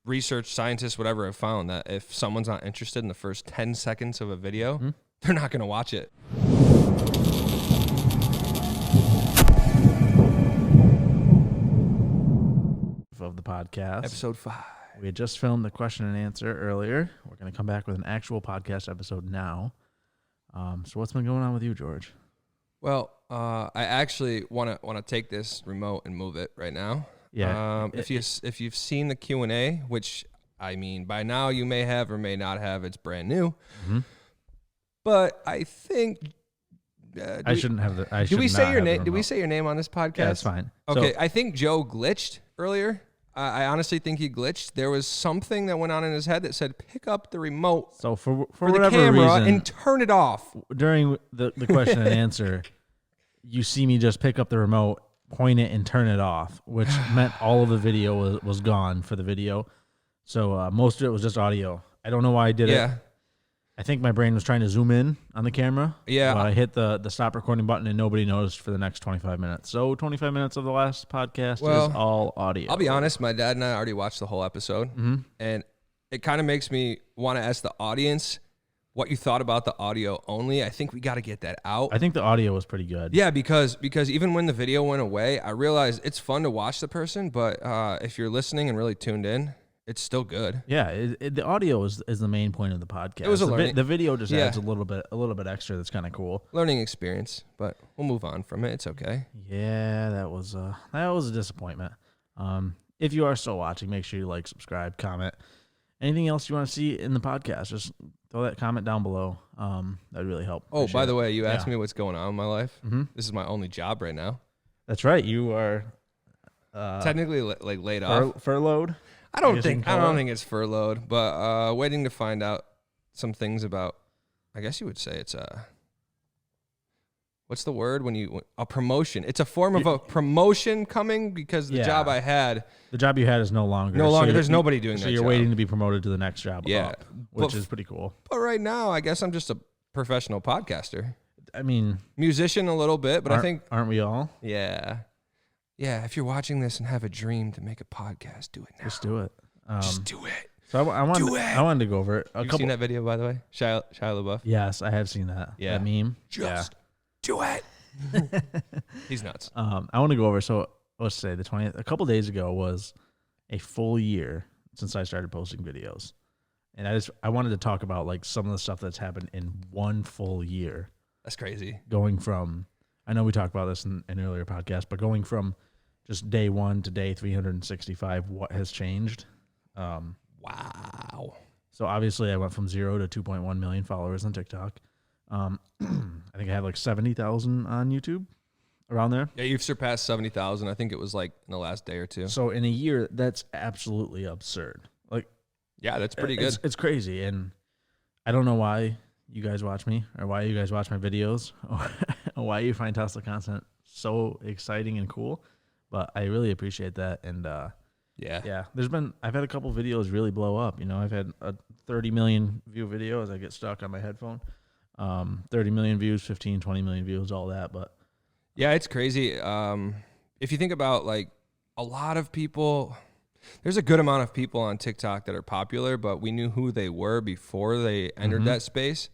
research scientists, whatever, have found that if someone's not interested in the first 10 seconds of a video, they're not going to watch it. Of the podcast. Episode 5. We had just filmed the question and answer earlier. We're going to come back with an actual podcast episode now. So what's been going on with you, George? Well, I actually want to take this remote and move it right now. Yeah. If you've seen the Q&A, which I mean by now you may have or may not have, it's brand new. Mm-hmm. But I think I shouldn't have the. Did we say your name? Did we say your name on this podcast? Yeah, that's fine. Okay, so, I think Joe glitched earlier. I honestly think he glitched. There was something that went on in his head that said, "Pick up the remote." So for the whatever camera reason, and turn it off. During the question and answer, you see me just pick up the remote, point it, and turn it off, which meant all of the video was gone for the video. So most of it was just audio. I don't know why I did it. I think my brain was trying to zoom in on the camera. Yeah. But I hit the stop recording button and nobody noticed for the next 25 minutes. So 25 minutes of the last podcast is all audio. I'll be honest, my dad and I already watched the whole episode. Mm-hmm. And it kind of makes me want to ask the audience what you thought about the audio only. I think we got to get that out. I think the audio was pretty good. Yeah, because even when the video went away, I realized it's fun to watch the person, but if you're listening and really tuned in, it's still good. Yeah, the audio is the main point of the podcast. It was the video just adds a little bit extra. That's kind of cool. Learning experience, but we'll move on from it. It's okay. Yeah, that was a disappointment. If you are still watching, make sure you like, subscribe, comment. Anything else you want to see in the podcast, just throw that comment down below. That'd really help. Oh, by the way, you asked me what's going on in my life. Mm-hmm. This is my only job right now. That's right. You are technically laid off. Furloughed. I don't think it's furloughed, but waiting to find out some things about. I guess you would say it's what's the word a promotion? It's a form of a promotion coming because the job I had. The job you had is no longer. There's nobody doing that. So you're waiting to be promoted to the next job. Up, which is pretty cool. But right now, I guess I'm just a professional podcaster. I mean, musician a little bit, but I think aren't we all? Yeah. Yeah, if you're watching this and have a dream to make a podcast, do it now. Just do it. Just do it. So I wanted to go over it. You've seen that video, by the way? Shia LaBeouf? Yes, I have seen that. Yeah. That meme. Just do it. He's nuts. I want to go over, so let's say the 20th, a couple days ago was a full year since I started posting videos. And I wanted to talk about like some of the stuff that's happened in one full year. That's crazy. Going from, I know we talked about this in an earlier podcast, but going from just day 1 to day 365, what has changed? Wow. So obviously I went from 0 to 2.1 million followers on TikTok. I think I have like 70,000 on YouTube, around there. Yeah, you've surpassed 70,000. I think it was like in the last day or two. So in a year, that's absolutely absurd. Like, yeah, that's pretty good. It's crazy. And I don't know why you guys watch me or why you guys watch my videos or why you find Tesla content so exciting and cool. But I really appreciate that. And yeah, I've had a couple videos really blow up. You know, I've had a 30 million view video as I get stuck on my headphone. 30 million views, 15, 20 million views, all that. But yeah, it's crazy. If you think about like a lot of people, there's a good amount of people on TikTok that are popular, but we knew who they were before they entered that space.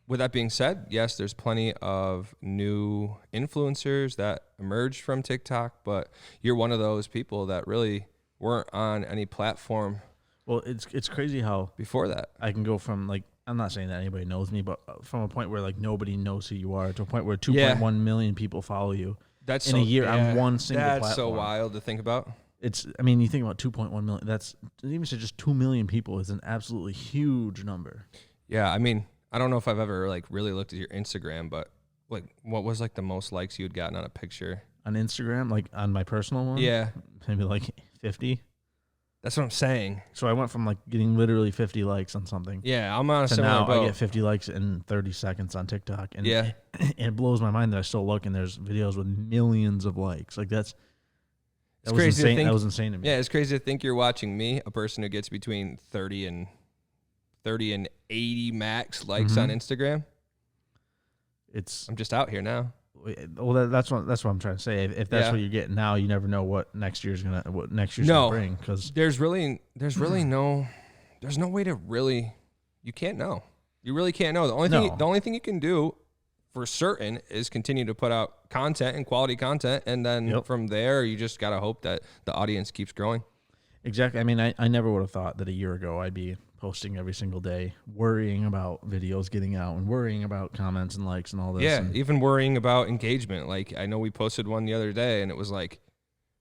With that being said, yes, there's plenty of new influencers that emerged from TikTok, but you're one of those people that really weren't on any platform. Well, it's crazy how before that I can go from like, I'm not saying that anybody knows me, but from a point where like nobody knows who you are to a point where 2.1 million people follow you. That's in a year on one single platform. That's so wild to think about. I mean, you think about 2.1 million. That's even say just 2 million people is an absolutely huge number. Yeah, I mean, I don't know if I've ever like really looked at your Instagram, but like, what was like the most likes you had gotten on a picture on Instagram? Like on my personal one? Yeah, maybe like 50. That's what I'm saying. So I went from like getting literally 50 likes on something. Yeah, I'm on a similar now boat. I get 50 likes in 30 seconds on TikTok. And yeah, and it blows my mind that I still look and there's videos with millions of likes. Like that was crazy insane. That was insane to me. Yeah, it's crazy to think you're watching me, a person who gets between 30 and 80 max likes on Instagram. I'm just out here now. Well, that's what I'm trying to say. If that's what you're getting now, you never know what next year's gonna bring. Because there's no way to really. You can't know. You really can't know. The only thing you can do for certain is continue to put out content and quality content, and then from there you just gotta hope that the audience keeps growing. Exactly. I mean, I never would have thought that a year ago I'd be posting every single day, worrying about videos getting out and worrying about comments and likes and all this. Yeah, even worrying about engagement. Like, I know we posted one the other day, and it was like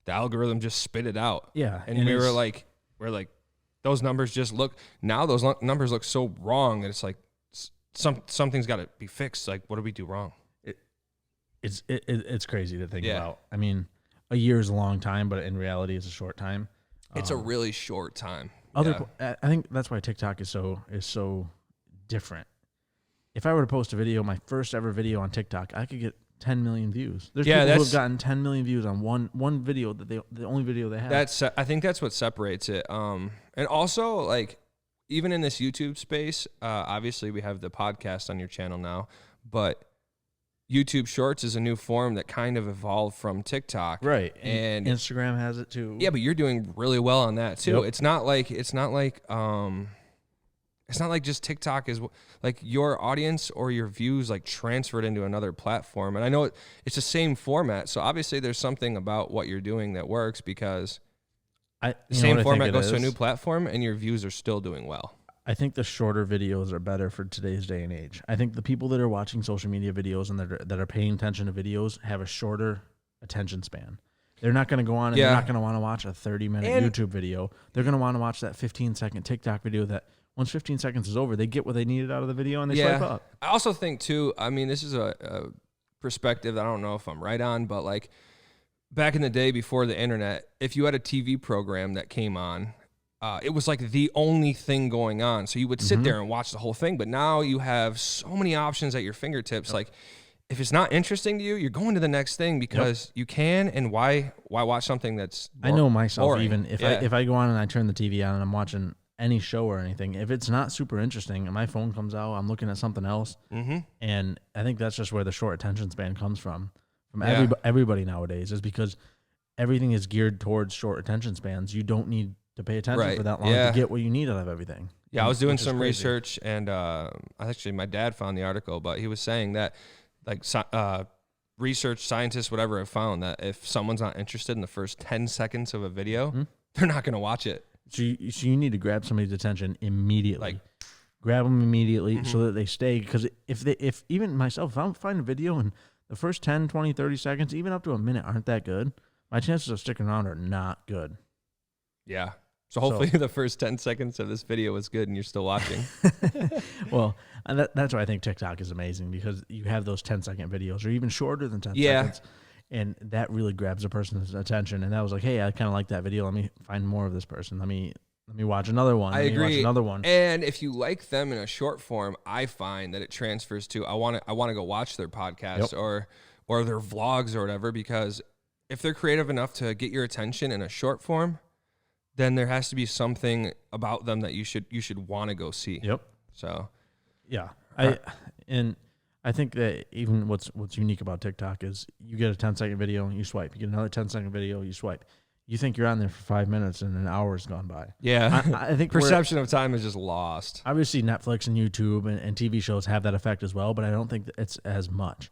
the algorithm just spit it out. Yeah, and we're like, those numbers just look. Now those numbers look so wrong that it's like something's got to be fixed. Like, what do we do wrong? It's crazy to think about. I mean, a year is a long time, but in reality, it's a short time. It's a really short time. I think that's why TikTok is so different. If I were to post a video, my first ever video on TikTok, I could get 10 million views. There's people who have gotten 10 million views on one video that the only video they have. I think that's what separates it. And also, like, even in this YouTube space, obviously we have the podcast on your channel now, but YouTube Shorts is a new form that kind of evolved from TikTok. Right. And Instagram has it too. Yeah, but you're doing really well on that too. Yep. It's not like just TikTok is like your audience or your views like transferred into another platform. And I know it's the same format. So obviously there's something about what you're doing that works, because the same format goes to a new platform and your views are still doing well. I think the shorter videos are better for today's day and age. I think the people that are watching social media videos and that are paying attention to videos have a shorter attention span. They're not going to go on and they're not going to want to watch a 30-minute YouTube video. They're going to want to watch that 15-second TikTok video that once 15 seconds is over, they get what they needed out of the video and they swipe up. I also think, too, I mean, this is a perspective that I don't know if I'm right on, but like back in the day before the internet, if you had a TV program that came on, it was like the only thing going on. So you would sit there and watch the whole thing. But now you have so many options at your fingertips. Yep. Like, if it's not interesting to you, you're going to the next thing because you can. And why watch something that's boring? I know myself, boring. Even if I go on and I turn the TV on and I'm watching any show or anything, if it's not super interesting and my phone comes out, I'm looking at something else. And I think that's just where the short attention span comes from everybody nowadays, is because everything is geared towards short attention spans. You don't need to pay attention for that long to get what you need out of everything. Yeah, I was doing some research, and actually my dad found the article, but he was saying that like research scientists, whatever, have found that if someone's not interested in the first 10 seconds of a video, they're not going to watch it. So you need to grab somebody's attention immediately. Grab them immediately so that they stay. Because if even myself, if I'm finding a video and the first 10, 20, 30 seconds, even up to a minute aren't that good, my chances of sticking around are not good. Yeah. So hopefully the first 10 seconds of this video was good and you're still watching. Well, and that's why I think TikTok is amazing, because you have those 10-second videos or even shorter than 10 seconds. And that really grabs a person's attention. And that was like, hey, I kind of like that video. Let me find more of this person. Let me watch another one. I agree. Watch another one. And if you like them in a short form, I find that it transfers to I want to go watch their podcast or their vlogs or whatever, because if they're creative enough to get your attention in a short form, then there has to be something about them that you should want to go see. Yep. So, yeah. I think that even what's unique about TikTok is you get a 10-second video, you swipe. You get another 10-second video, you swipe. You think you're on there for 5 minutes and an hour's gone by. Yeah. I think perception of time is just lost. Obviously, Netflix and YouTube and TV shows have that effect as well, but I don't think that it's as much.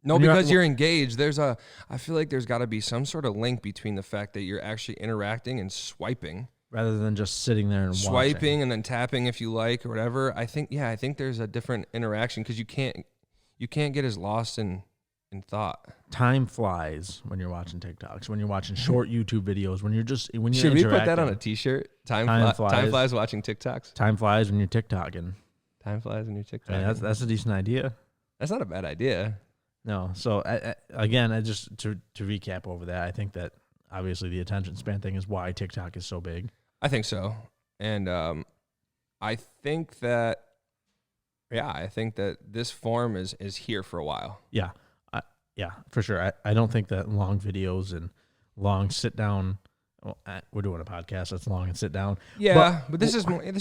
No, because you're engaged. I feel like there's got to be some sort of link between the fact that you're actually interacting and swiping, rather than just sitting there and swiping watching. And then tapping if you like or whatever. I think there's a different interaction, because you can't get as lost in thought. Time flies when you're watching TikToks, when you're watching short YouTube videos, when you're Should we put that on a t-shirt? Time flies watching TikToks. Time flies when you're TikToking. Time flies when you're TikToking. I mean, that's a decent idea. That's not a bad idea. No. So I just to recap over that, I think that obviously the attention span thing is why TikTok is so big. I think so. And I think that this form is here for a while. Yeah. Yeah, for sure. I don't think that long videos and long sit down. Well, we're doing a podcast that's long and sit down. Yeah, but this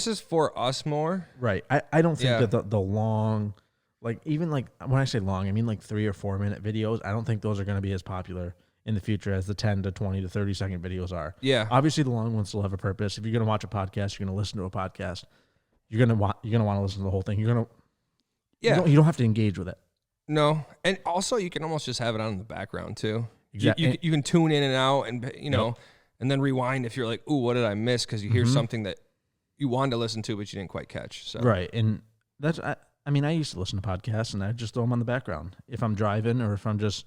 is for us more. Right. I don't think that the long Like even like when I say long, I mean like 3 or 4 minute videos. I don't think those are going to be as popular in the future as the 10 to 20 to 30-second videos are. Yeah. Obviously, the long ones still have a purpose. If you're going to watch a podcast, you're going to listen to a podcast. You're going to want to listen to the whole thing. You're going to you don't have to engage with it. No, and also you can almost just have it on in the background too. Exactly. You can tune in and out, and and then rewind if you're like, ooh, what did I miss? Because you hear something that you wanted to listen to, but you didn't quite catch. So right, and that's I mean, I used to listen to podcasts, and I just throw them on the background if I'm driving or if I'm just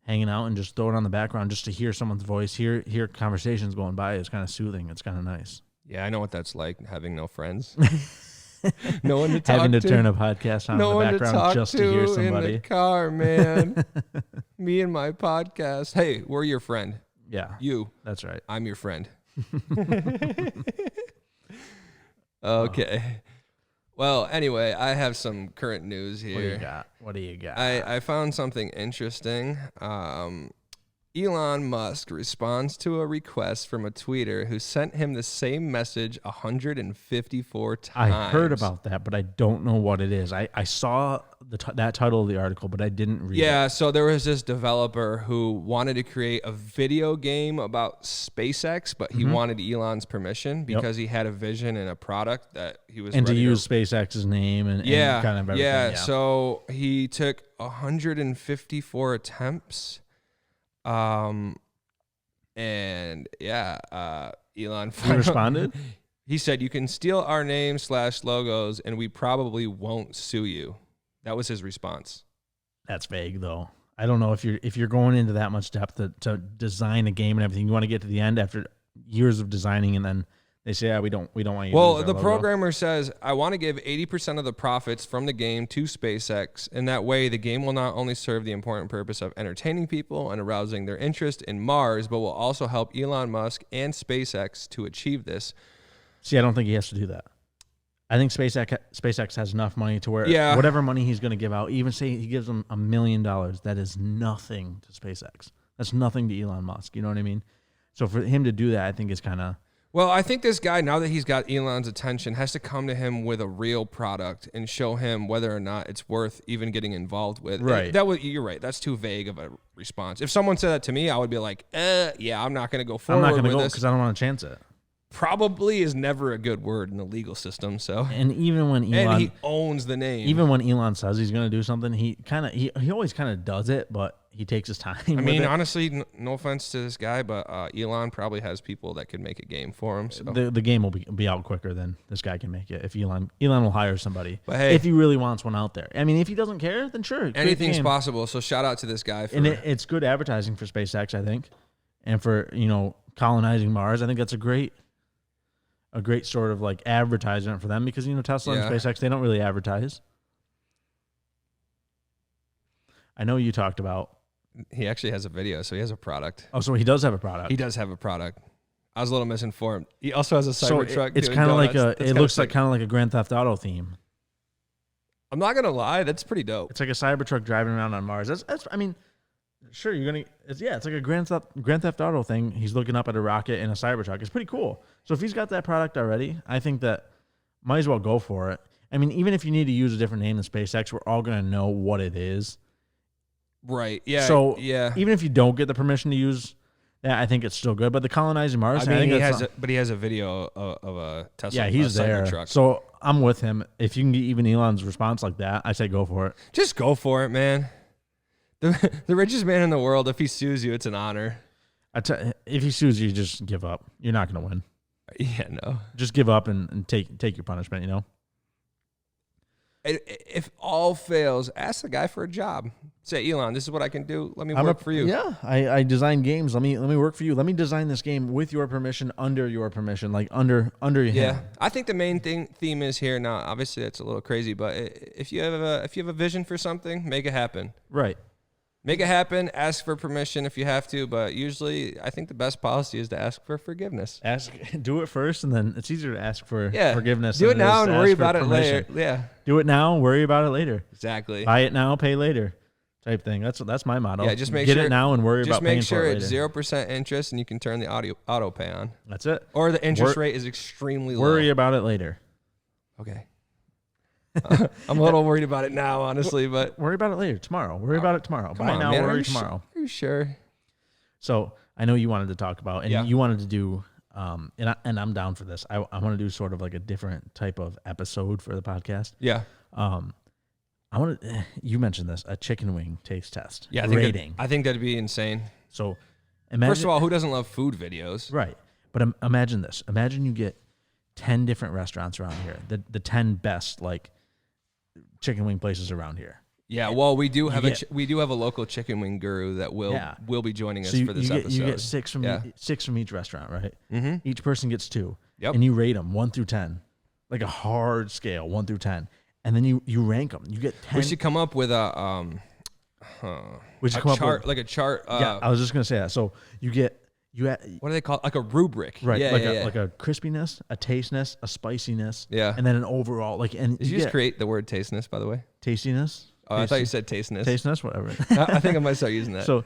hanging out, and just throw it on the background just to hear someone's voice, hear conversations going by. It's kind of soothing. It's kind of nice. Yeah, I know what that's like, having no friends. No one to talk Having to to. turn a podcast on in the background just to hear somebody. In the car, man. Me and my podcast. Hey, we're your friend. Yeah. You. That's right. I'm your friend. Okay. Well, anyway, I have some current news here. What do you got? I found something interesting. Elon Musk responds to a request from a tweeter who sent him the same message 154 times. I heard about that, but I don't know what it is. I saw that title of the article, but I didn't read it. Yeah, so there was this developer who wanted to create a video game about SpaceX, but he wanted Elon's permission because he had a vision and a product that he was and to ready use SpaceX's name and kind of everything. Yeah, so he took 154 attempts. Elon He responded? He said, "You can steal our name / logos and we probably won't sue you." That was his response. That's vague though. I don't know if you're going into that much depth to design a game and everything. You want to get to the end after years of designing, and then they say, we don't want you Well, to use the our logo. programmer says, "I want to give 80% of the profits from the game to SpaceX. In that way, the game will not only serve the important purpose of entertaining people and arousing their interest in Mars, but will also help Elon Musk and SpaceX to achieve this." See, I don't think he has to do that. I think SpaceX has enough money to where whatever money he's going to give out, even say he gives them $1 million, that is nothing to SpaceX. That's nothing to Elon Musk. You know what I mean? So for him to do that, I think is kind of... Well, I think this guy, now that he's got Elon's attention, has to come to him with a real product and show him whether or not it's worth even getting involved with. Right. You're right. That's too vague of a response. If someone said that to me, I would be like, yeah, I'm not going to go forward with this. I'm not going to go because I don't want to chance it. Probably is never a good word in the legal system. So, and even when Elon, and he owns the name. Even when Elon says he's going to do something, he always kind of does it, but he takes his time. I mean, honestly, no offense to this guy, but Elon probably has people that could make a game for him. So the game will be out quicker than this guy can make it. If Elon will hire somebody, but hey, if he really wants one out there. I mean, if he doesn't care, then sure, anything's possible. So shout out to this guy. And it's good advertising for SpaceX, I think, and for colonizing Mars. I think that's a great sort of like advertisement for them because Tesla and SpaceX, they don't really advertise. I know you talked about. He actually has a video, so he has a product. Oh, so he does have a product. He does have a product. I was a little misinformed. He also has a Cybertruck. It's kind of like it looks like kind of like a Grand Theft Auto theme. I'm not gonna lie, that's pretty dope. It's like a Cybertruck driving around on Mars. That's I mean, sure it's like a Grand Theft Auto thing. He's looking up at a rocket in a Cybertruck. It's pretty cool. So if he's got that product already, I think that might as well go for it. I mean, even if you need to use a different name than SpaceX, we're all gonna know what it is. Right. Yeah. So even if you don't get the permission to use that, I think it's still good. But the colonizing Mars, I mean, he has a video of a Tesla. Yeah, he's there. Cybertruck. So I'm with him. If you can get even Elon's response like that, I say go for it. Just go for it, man. The richest man in the world. If he sues you, it's an honor. If he sues you, just give up. You're not going to win. Yeah, no. Just give up and take your punishment. If all fails, ask the guy for a job. Say, Elon, this is what I can do. Let me work for you. Yeah, I design games. Let me work for you. Let me design this game with your permission, under your permission, like under your hand. Yeah, I think the main theme is here. Now, obviously, that's a little crazy, but if you have a vision for something, make it happen. Right. Make it happen. Ask for permission if you have to, but usually, I think the best policy is to ask for forgiveness. Do it first, and then it's easier to ask for forgiveness. Do it now and worry about it later. Yeah. Do it now, worry about it later. Exactly. Buy it now, pay later, type thing. That's my motto. Yeah, just make get it now and worry about paying for it later. Just make sure it's 0% interest, and you can turn the auto pay on. That's it. Or the interest rate is extremely low. Worry about it later. Okay. I'm a little worried about it now, honestly, but worry about it later, tomorrow. Worry about it tomorrow. come Buy on, now, man. worry tomorrow. Are you sure? So I know you wanted to talk about, and Yeah. you wanted to do, and I'm down for this. I want to do sort of like a different type of episode for the podcast. Yeah. I want to. You mentioned this, a chicken wing taste test. Yeah. rating. I think that'd be insane. So, imagine, First of all, who doesn't love food videos? right? But imagine this. Imagine you get 10 different restaurants around here. The 10 best like chicken wing places around here. Yeah, well, we do have a a local chicken wing guru that will be joining us for this episode. You get six from each restaurant, right? Mm-hmm. Each person gets 2. Yep. And you rate them 1 through 10, like a hard scale, 1 through 10, and then you rank them. You get 10. We should come up with a chart, like a chart. Yeah, I was just gonna say that. So what do they call it? Like a rubric, right? Yeah, like a crispiness, a tasteness, a spiciness, yeah, and then an overall like. And did you just create the word tastiness, by the way? Tastiness. Oh, I thought you said tasteness. Tasteness, whatever. I think I might start using that. So,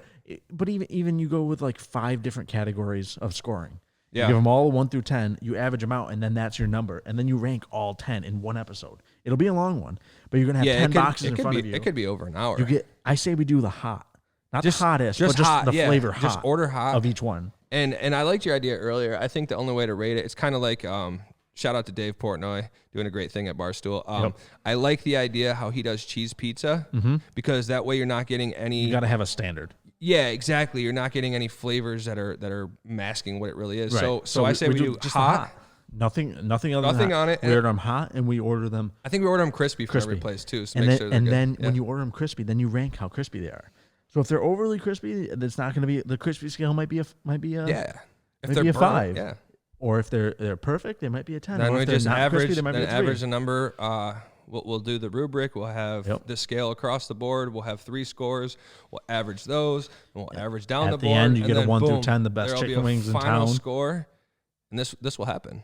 but even you go with like 5 different categories of scoring. Yeah. You give them all 1 through 10. You average them out, and then that's your number. And then you rank all 10 in one episode. It'll be a long one, but you're gonna have 10 boxes in front of you. It could be over an hour. I say we do the hot, not Just- the hottest, just but just hot, the yeah. flavor hot. Just order hot. of each one. And I liked your idea earlier. I think the only way to rate it, it's kind of like shout out to Dave Portnoy doing a great thing at Barstool. Yep. I like the idea how he does cheese pizza because that way you're not getting any. You got to have a standard. Yeah, exactly. You're not getting any flavors that are masking what it really is. Right. So I say we do just hot. Nothing other Nothing than hot. on it. We order them hot, and we order them I think we order them crispy for every crispy. place too. So and make then, sure they're and good. then Yeah. when you order them crispy, then you rank how crispy they are. So if they're overly crispy, it's not going to be the crispy scale might be a yeah, if maybe they're a burnt, 5. Yeah. Or if they're perfect, they might be a 10. Then or we if they're just not average. crispy, they might Then be a 3. average the number. We'll do the rubric. We'll have Yep. the scale across the board. We'll have 3 scores. We'll average those. And we'll average down At the the board. end, you and get a then 1 through boom, 10, the best there'll be chicken a wings in final town. score, and this will happen.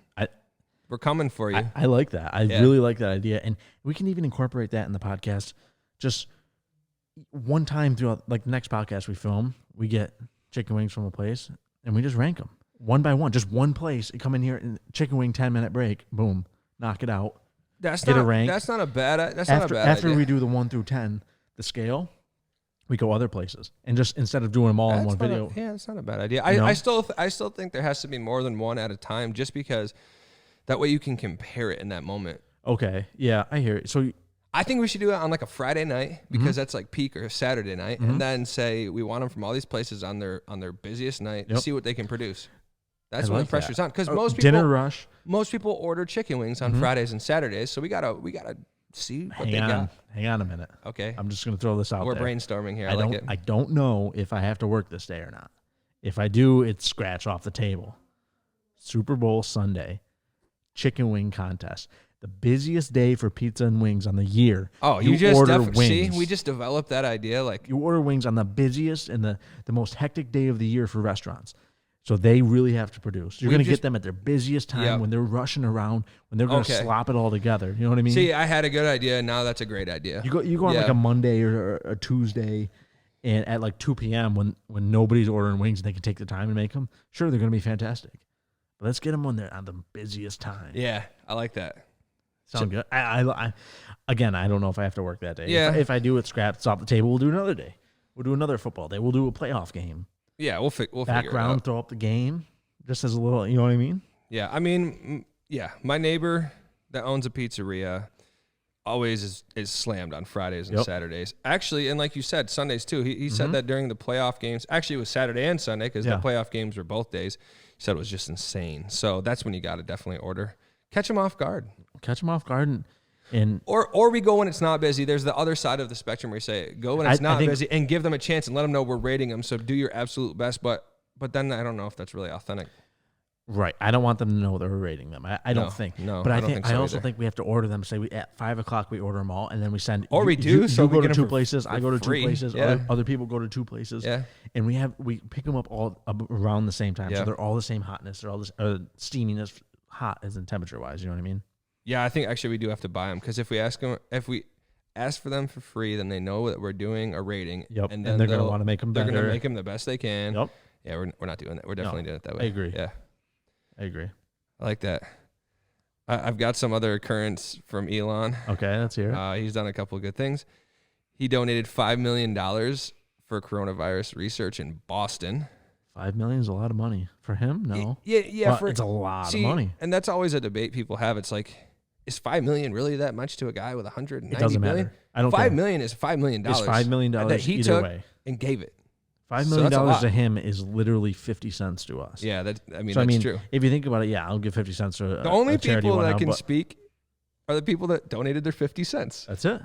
We're coming for you. I like that. I really like that idea. And we can even incorporate that in the podcast. Just one time throughout, like the next podcast we film, we get chicken wings from a place and we just rank them one by one. Just one place. You come in here and chicken wing 10-minute break. Boom. Knock it out. That's get not a rank. That's not a bad. That's after, not a bad after idea. we do the 1 through 10, the scale, we go other places. And just instead of doing them all in one video. That's not a bad idea. You know? I still think there has to be more than one at a time, just because that way you can compare it in that moment. Okay. Yeah, I hear it. So I think we should do it on like a Friday night because that's like peak, or a Saturday night, and then say we want them from all these places on their busiest night to see what they can produce. That's when the pressure's on, because most people dinner rush. Most people order chicken wings on Fridays and Saturdays, so we gotta see what they got. Hang on a minute. Okay, I'm just gonna throw this out we're there. brainstorming here. I like it. I don't know if I have to work this day or not. If I do, it's scratch off the table. Super Bowl Sunday, chicken wing contest. The busiest day for pizza and wings on the year. Oh, you just order wings. See, we just developed that idea. Like, you order wings on the busiest and the most hectic day of the year for restaurants. So they really have to produce. You're going to get them at their busiest time when they're rushing around, when they're going to slop it all together. You know what I mean? See, I had a good idea. Now that's a great idea. You go on like a Monday or a Tuesday, and at like 2 p.m. when nobody's ordering wings and they can take the time and make them. Sure, they're going to be fantastic. But let's get them when they're on the busiest time. Yeah, I like that. Sound good? I again, I don't know if I have to work that day. Yeah. If I do it, scraps off the table. We'll do another day. We'll do another football day. We'll do a playoff game. Yeah, we'll figure it out. Background, throw up the game, just as a little. You know what I mean? Yeah, I mean, yeah. My neighbor that owns a pizzeria always is slammed on Fridays and Saturdays. Actually, and like you said, Sundays too. He said that during the playoff games. Actually, it was Saturday and Sunday because the playoff games were both days. He said it was just insane. So that's when you got to definitely order. Catch them off guard. Or we go when it's not busy. There's the other side of the spectrum where you say go when it's not busy and give them a chance and let them know we're rating them. So do your absolute best. But then I don't know if that's really authentic. Right. I don't want them to know that we're rating them. I don't think. No, but I also think we have to order them. Say at 5 o'clock we order them all, and then we send. Or we do. You go to 2 places. I go to 2 places. Yeah. Other people go to 2 places. Yeah. And we pick them up all around the same time. Yeah. So they're all the same hotness. They're all this steaminess, hot as in temperature wise. You know what I mean? Yeah, I think actually we do have to buy them because if we ask for them for free, then they know that we're doing a rating. Yep. And they're going to want to make them better. They're going to make them the best they can. Yep. Yeah, we're not doing that. We're definitely doing it that way. I agree. Yeah. I agree. I like that. I've got some other occurrence from Elon. Okay, let's hear it. He's done a couple of good things. He donated $5 million for coronavirus research in Boston. $5 million is a lot of money for him. No, Yeah, it's a lot of money. And that's always a debate people have. It's like, is $5 million really that much to a guy with 190 It doesn't million? matter. I don't $5 care. million is $5 million. It's $5 million that he either took way. and gave it. $5 So million that's a lot. to him is literally 50 cents to us. Yeah, that's true. If you think about it, yeah, I'll give 50 cents to The only a charity people one that now, can but speak are the people that donated their 50 cents. that's it.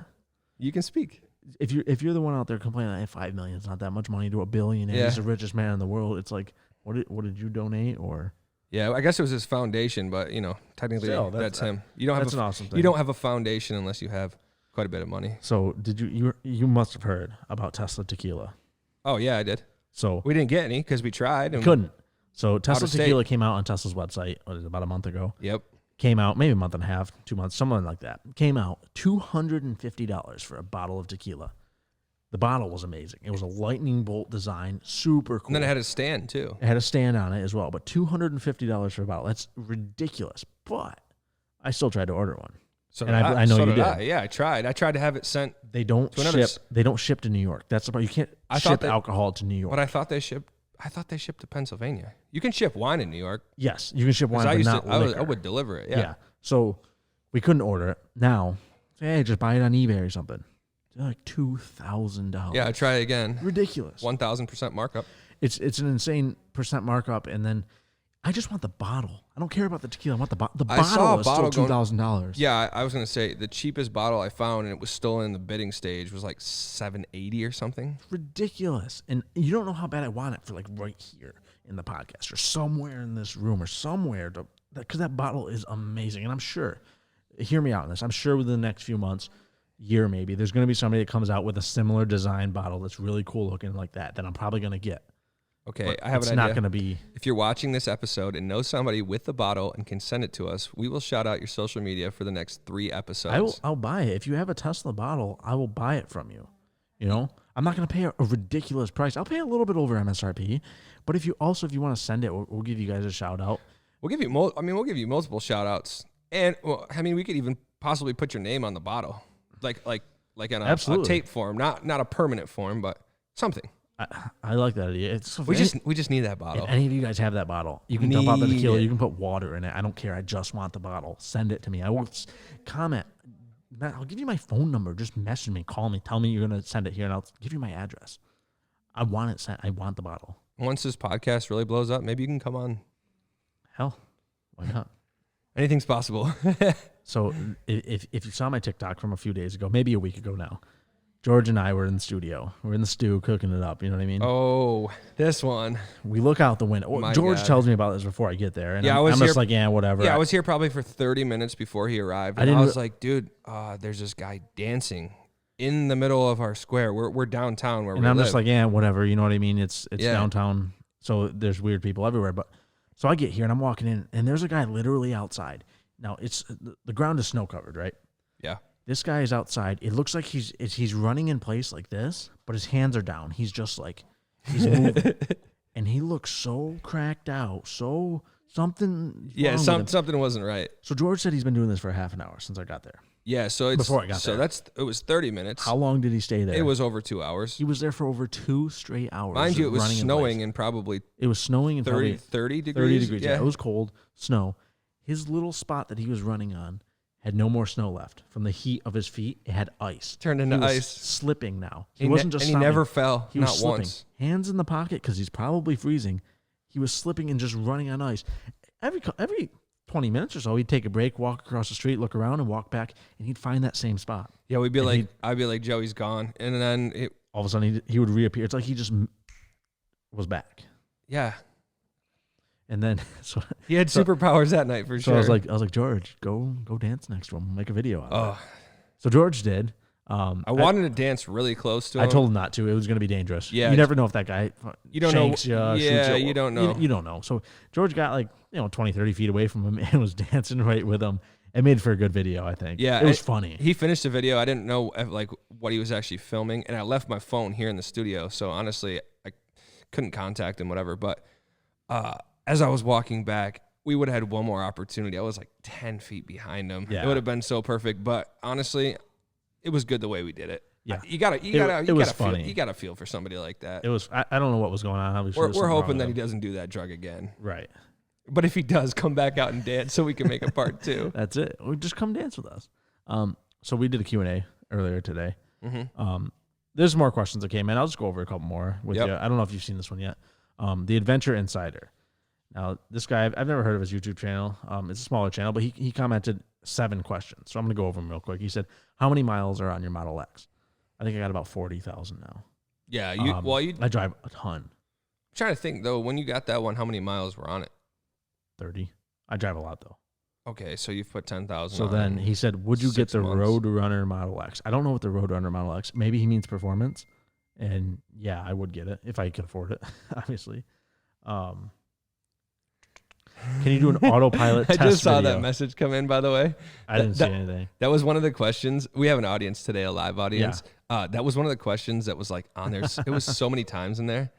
You can speak. If you're the one out there complaining that $5 million is not that much money to a billionaire, Yeah. he's the richest man in the world, it's like, what did you donate? Or Yeah, I guess it was his foundation, but technically Still, that's him. You don't that's have an awesome thing. You don't have a foundation unless you have quite a bit of money. So did you must have heard about Tesla tequila. Oh yeah, I did. So We didn't get any because we tried. And couldn't. So Tesla of state. tequila came out on Tesla's website, about a month ago. Yep. Came out maybe a month and a half, 2 months, something like that. Came out $250 for a bottle of tequila. The bottle was amazing. It was a lightning bolt design, super cool. And then it had a stand too. It had a stand on it as well, but $250 for a bottle. That's ridiculous. But I still tried to order one. So And I know so you did. Yeah, I tried. I tried to have it sent. They don't To another ship. They don't ship to New York. That's the part. You can't I thought ship that- alcohol to New York. What I thought they shipped. I thought they shipped to Pennsylvania. You can ship wine in New York. Yes, you can ship 'Cause wine, I but used not to. I liquor. would deliver it. Yeah. Yeah. So we couldn't order it. Now, hey, just buy it on eBay or something. They're like $2,000. Yeah. I tried again. Ridiculous. 1,000% markup. It's an insane percent markup, and then I just want the bottle. I don't care about the tequila. I want the bottle. The I saw a bottle is bottle still going- $2,000. Yeah, I was gonna say the cheapest bottle I found, and it was still in the bidding stage, was like $780 or something. Ridiculous. And you don't know how bad I want it for like right here in the podcast or somewhere in this room or somewhere, because that bottle is amazing. And I'm sure, hear me out on this, I'm sure within the next few months, year maybe, there's going to be somebody that comes out with a similar design bottle that's really cool looking like that I'm probably going to get. Okay, But I have it's an not idea. going to be. If you're watching this episode and know somebody with the bottle and can send it to us, we will shout out your social media for the next 3 episodes. I'll buy it. If you have a Tesla bottle, I will buy it from you. You know, I'm not going to pay a ridiculous price. I'll pay a little bit over MSRP, but if you want to send it, we'll give you guys a shout out. We'll give you we'll give you multiple shout outs. And we could even possibly put your name on the bottle. Like on a Absolutely. tape form, not a permanent form, but something. I like that idea. It's We just need that bottle. If any of you guys have that bottle, you can dump out the tequila. Need it. You can put water in it. I don't care. I just want the bottle. Send it to me. I won't comment. Matt, I'll give you my phone number. Just message me. Call me. Tell me you're going to send it here, and I'll give you my address. I want it sent. I want the bottle. Once this podcast really blows up, maybe you can come on. Hell, why not? Anything's possible. So if you saw my TikTok from a few days ago, maybe a week ago now, George and I were in the studio. We're in the stew cooking it up. You know what I mean? Oh, this one. We look out the window. My George God. tells me about this before I get there. And Yeah, I'm just here- like, yeah, whatever. Yeah, I was here probably for 30 minutes before he arrived. I And I, didn't was like, dude, there's this guy dancing in the middle of our square. We're downtown where And we I'm live. just like, yeah, whatever. You know what I mean? It's Yeah. downtown, so there's weird people everywhere. But so I get here and I'm walking in, and there's a guy literally outside. Now it's the ground is snow covered, right? Yeah. This guy is outside. It looks like he's running in place like this, but his hands are down. He's just like he's moving, and he looks so cracked out. So something. Yeah, wrong with him. something wasn't right. So George said he's been doing this for half an hour since I got there. Yeah, so it's Before I got so there. it was 30 minutes. How long did he stay there? It was over 2 hours. He was there for over 2 straight hours. Mind you, it was running in snowing place. and probably It was snowing and 30 probably degrees. 30 degrees. Yeah. Yeah. It was cold, snow. His little spot that he was running on had no more snow left. From the heat of his feet, it had ice. Turned into He was ice. slipping now. He He wasn't just and he stopping. never fell, He was not slipping. once. Hands in the pocket because he's probably freezing. He was slipping and just running on ice. Every 20 minutes or so, he'd take a break, walk across the street, look around, and walk back, and he'd find that same spot. Yeah, we'd be And like, he'd- I'd be like, Joey's gone, and then All of a sudden, he would reappear. It's like he just was back. yeah, And then so he had superpowers that night for So sure. I was like, George, go dance next to him. Make a video out of it. oh, So George did. I wanted to dance really close to him. I told him not to. It was going to be dangerous. Yeah, You never know if that guy You don't know- shanks you, yeah, shoots you don't know. You don't know. So George got 20, 30 feet away from him and was dancing right with him. It made for a good video, I think. Yeah, It was funny. He finished the video. I didn't know what he was actually filming, and I left my phone here in the studio. So honestly, I couldn't contact him, whatever. But as I was walking back, we would have had one more opportunity. I was like 10 feet behind him. Yeah. It would have been so perfect. But honestly, it was good the way we did it. Yeah. You gotta feel for somebody like that. It was. I don't know what was going on. Obviously, We're hoping that he doesn't do that drug again. Right. But if he does, come back out and dance so we can make a part 2. That's it. Or just come dance with us. So we did a Q&A earlier today. Mm-hmm. There's more questions that came in. I'll just go over a couple more with Yep. you. I don't know if you've seen this one yet. The Adventure Insider. Now, this guy, I've never heard of his YouTube channel. It's a smaller channel, but he commented 7 questions. So I'm going to go over them real quick. He said, how many miles are on your Model X? I think I got about 40,000 now. Yeah. I drive a ton. I'm trying to think, though, when you got that one, how many miles were on it? 30. I drive a lot, though. Okay, so you've put 10,000 So on then he said, would you get the 6 months. Roadrunner Model X? I don't know what the Roadrunner Model X. Maybe he means performance. And yeah, I would get it if I could afford it, obviously. Can you do an autopilot test I just saw video? that message come in, by the way. I didn't see anything. That was one of the questions. We have an audience today, a live audience. Yeah. That was one of the questions that was like on there. It was so many times in there.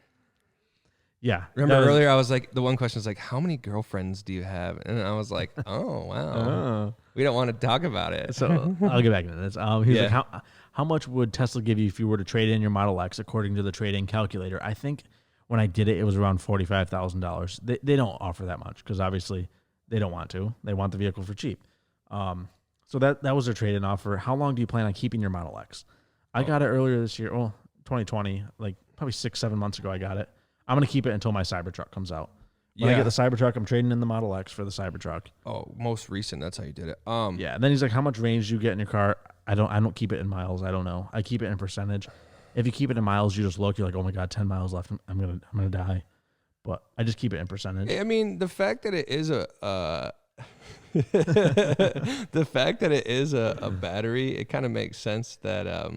Yeah. Remember earlier, I was like, the one question was like, how many girlfriends do you have? And I was like, oh, wow. We don't want to talk about it. So I'll get back into this. He was like, how much would Tesla give you if you were to trade in your Model X according to the trade-in calculator? I think when I did it, it was around $45,000. They don't offer that much because obviously they don't want to. They want the vehicle for cheap. So that was their trade-in offer. How long do you plan on keeping your Model X? I got it earlier this year. Well, 2020, like probably 6-7 months ago I got it. I'm going to keep it until my Cybertruck comes out. When I get the Cybertruck, I'm trading in the Model X for the Cybertruck. Oh, most recent. That's how you did it. Yeah. And then he's like, how much range do you get in your car? I don't keep it in miles. I don't know. I keep it in percentage. If you keep it in miles, you just look, you're like, oh my God, 10 miles left. I'm going to die. But I just keep it in percentage. I mean, the fact that it is a battery, it kind of makes sense that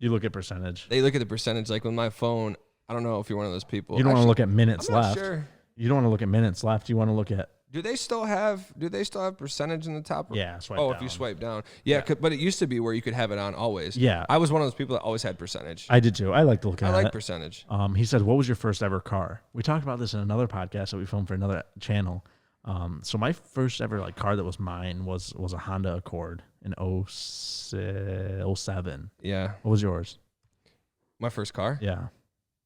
you look at percentage. They look at the percentage. Like with my phone, I don't know if you're one of those people. You don't want to look at minutes left. Sure. You don't want to look at minutes left. You want to look at. Do they still have percentage in the top? Yeah, swipe down. if you swipe down. Yeah. But it used to be where you could have it on always. Yeah. I was one of those people that always had percentage. I did too. I like to look at it. I like percentage. He said, what was your first ever car? We talked about this in another podcast that we filmed for another channel. So my first ever car that was mine was a Honda Accord in 07. Yeah. What was yours? My first car? Yeah.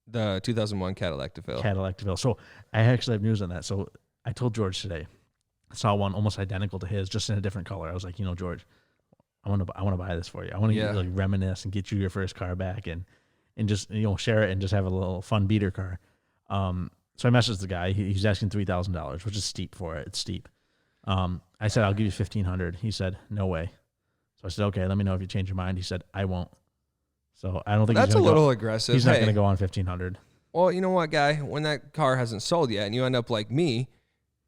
The 2001 Cadillac DeVille. So I actually have news on that. So I told George today, I saw one almost identical to his, just in a different color. I was like, George, I want to buy this for you. I want to reminisce and get you your first car back and just share it and just have a little fun beater car. So I messaged the guy. He's asking $3,000, which is steep for it. It's steep. I said, I'll give you $1,500. He said, no way. So I said, okay, let me know if you change your mind. He said, I won't. So I don't think that's a little aggressive. He's not going to go on $1,500. Well, you know what, guy? When that car hasn't sold yet, and you end up like me,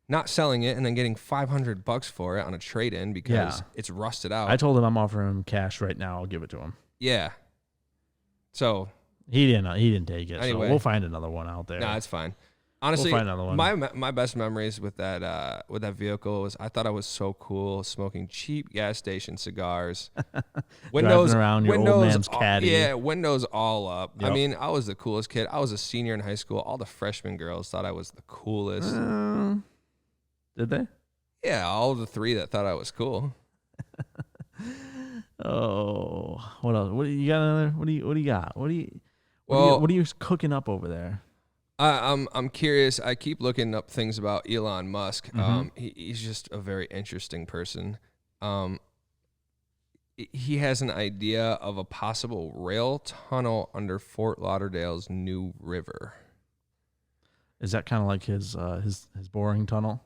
not selling it and then getting $500 for it on a trade-in because it's rusted out. I told him I'm offering him cash right now. I'll give it to him. Yeah. So he didn't take it. Anyway, so we'll find another one out there. Nah, it's fine. Honestly, we'll find another one. my best memories with that vehicle was I thought I was so cool smoking cheap gas station cigars. Driving around your old man's caddy. Yeah, windows all up. Yep. I mean, I was the coolest kid. I was a senior in high school. All the freshman girls thought I was the coolest. Did they? Yeah, all the 3 that thought I was cool. Oh, what else? What you got? Another? What do you got? What are you cooking up over there? I'm curious. I keep looking up things about Elon Musk. Mm-hmm. He's just a very interesting person. He has an idea of a possible rail tunnel under Fort Lauderdale's New River. Is that kind of like his boring tunnel?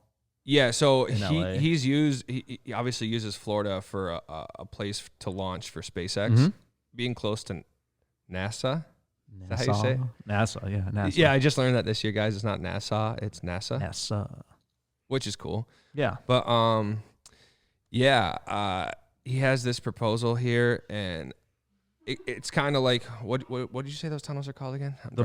Yeah, so LA. he obviously uses Florida for a place to launch for SpaceX, Mm-hmm. being close to NASA. Is that how you say it? NASA, yeah, NASA. Yeah, I just learned that this year, guys. It's not NASA, it's NASA. NASA. Which is cool. Yeah. But he has this proposal here, and it's kind of like what did you say those tunnels are called again? The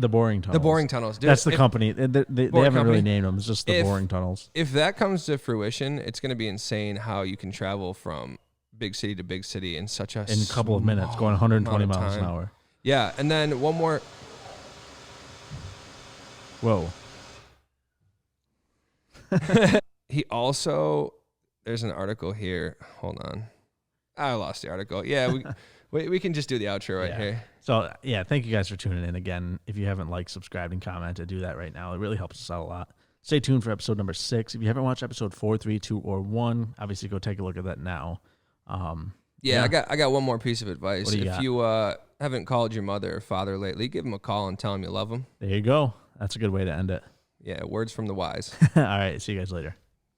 boring tunnels. The boring tunnels. Dude, that's the company. They haven't really named them. It's just the boring tunnels. If that comes to fruition, it's going to be insane how you can travel from big city to big city in such a couple of minutes, going 120 miles an hour. Yeah, and then one more. Whoa. He also, there's an article here. Hold on. I lost the article. Yeah, we can just do the outro right here. So, yeah, thank you guys for tuning in. Again, if you haven't liked, subscribed, and commented, do that right now. It really helps us out a lot. Stay tuned for episode number 6. If you haven't watched episode 4, 3, 2, or 1, obviously go take a look at that now. Yeah, I got one more piece of advice. If you haven't called your mother or father lately, give them a call and tell them you love them. There you go. That's a good way to end it. Yeah, words from the wise. All right, see you guys later.